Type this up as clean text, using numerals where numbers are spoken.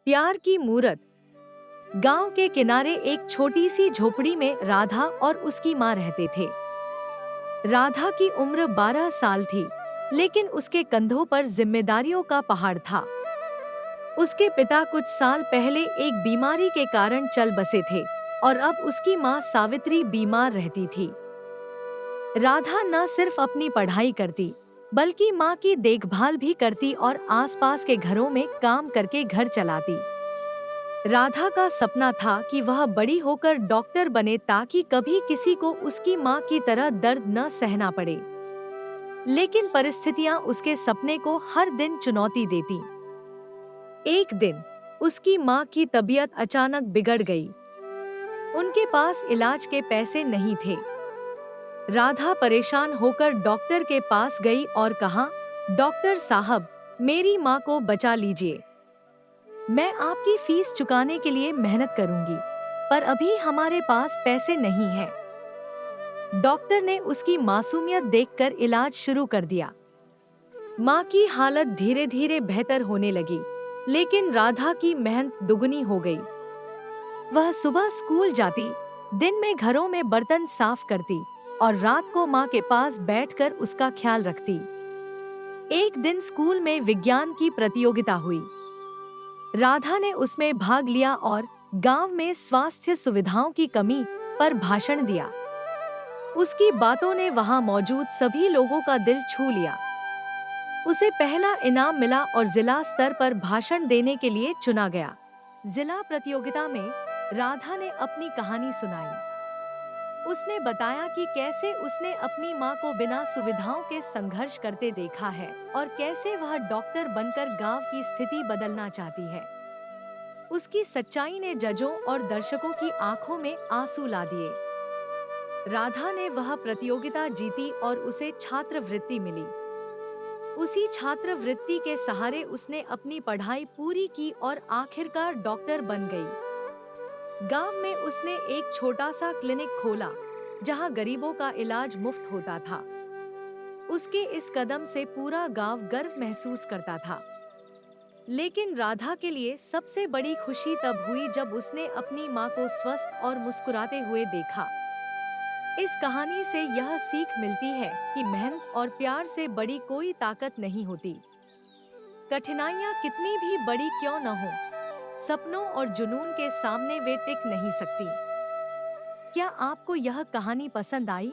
प्यार की मूरत। गांव के किनारे एक छोटी सी झोपड़ी में राधा और उसकी माँ रहते थे। राधा की उम्र 12 साल थी, लेकिन उसके कंधों पर जिम्मेदारियों का पहाड़ था। उसके पिता कुछ साल पहले एक बीमारी के कारण चल बसे थे और अब उसकी माँ सावित्री बीमार रहती थी। राधा न सिर्फ अपनी पढ़ाई करती, बल्कि माँ की देखभाल भी करती और आसपास के घरों में काम करके घर चलाती। राधा का सपना था कि वह बड़ी होकर डॉक्टर बने ताकि कभी किसी को उसकी माँ की तरह दर्द न सहना पड़े। लेकिन परिस्थितियां उसके सपने को हर दिन चुनौती देती। एक दिन उसकी माँ की तबीयत अचानक बिगड़ गई। उनके पास इलाज के पैसे नहीं थे। राधा परेशान होकर डॉक्टर के पास गई और कहा, डॉक्टर साहब, मेरी माँ को बचा लीजिए। मैं आपकी फीस चुकाने के लिए मेहनत करूंगी, पर अभी हमारे पास पैसे नहीं हैं। डॉक्टर ने उसकी मासूमियत देखकर इलाज शुरू कर दिया। माँ की हालत धीरे धीरे बेहतर होने लगी, लेकिन राधा की मेहनत दुगनी हो गई। वह सुबह स्कूल जाती, दिन में घरों में बर्तन साफ करती और रात को माँ के पास बैठकर उसका ख्याल रखती। एक दिन स्कूल में विज्ञान की प्रतियोगिता हुई। राधा ने उसमें भाग लिया और गांव में स्वास्थ्य सुविधाओं की कमी पर भाषण दिया। उसकी बातों ने वहां मौजूद सभी लोगों का दिल छू लिया। उसे पहला इनाम मिला और जिला स्तर पर भाषण देने के लिए चुना गया। जिला प्रतियोगिता में राधा ने अपनी कहानी सुनाई। उसने बताया कि कैसे उसने अपनी माँ को बिना सुविधाओं के संघर्ष करते देखा है और कैसे वह डॉक्टर बनकर गांव की स्थिति बदलना चाहती है। उसकी सच्चाई ने जजों और दर्शकों की आंखों में आंसू ला दिए। राधा ने वह प्रतियोगिता जीती और उसे छात्रवृत्ति मिली। उसी छात्रवृत्ति के सहारे उसने अपनी पढ़ाई पूरी की और आखिरकार डॉक्टर बन गई। गांव में उसने एक छोटा सा क्लिनिक खोला, जहां गरीबों का इलाज मुफ्त होता था। उसके इस कदम से पूरा गांव गर्व महसूस करता था। लेकिन राधा के लिए सबसे बड़ी खुशी तब हुई जब उसने अपनी माँ को स्वस्थ और मुस्कुराते हुए देखा। इस कहानी से यह सीख मिलती है कि मेहनत और प्यार से बड़ी कोई ताकत नहीं होती। कठिनाइयां कितनी भी बड़ी क्यों न हो, सपनों और जुनून के सामने वे टिक नहीं सकती। क्या आपको यह कहानी पसंद आई?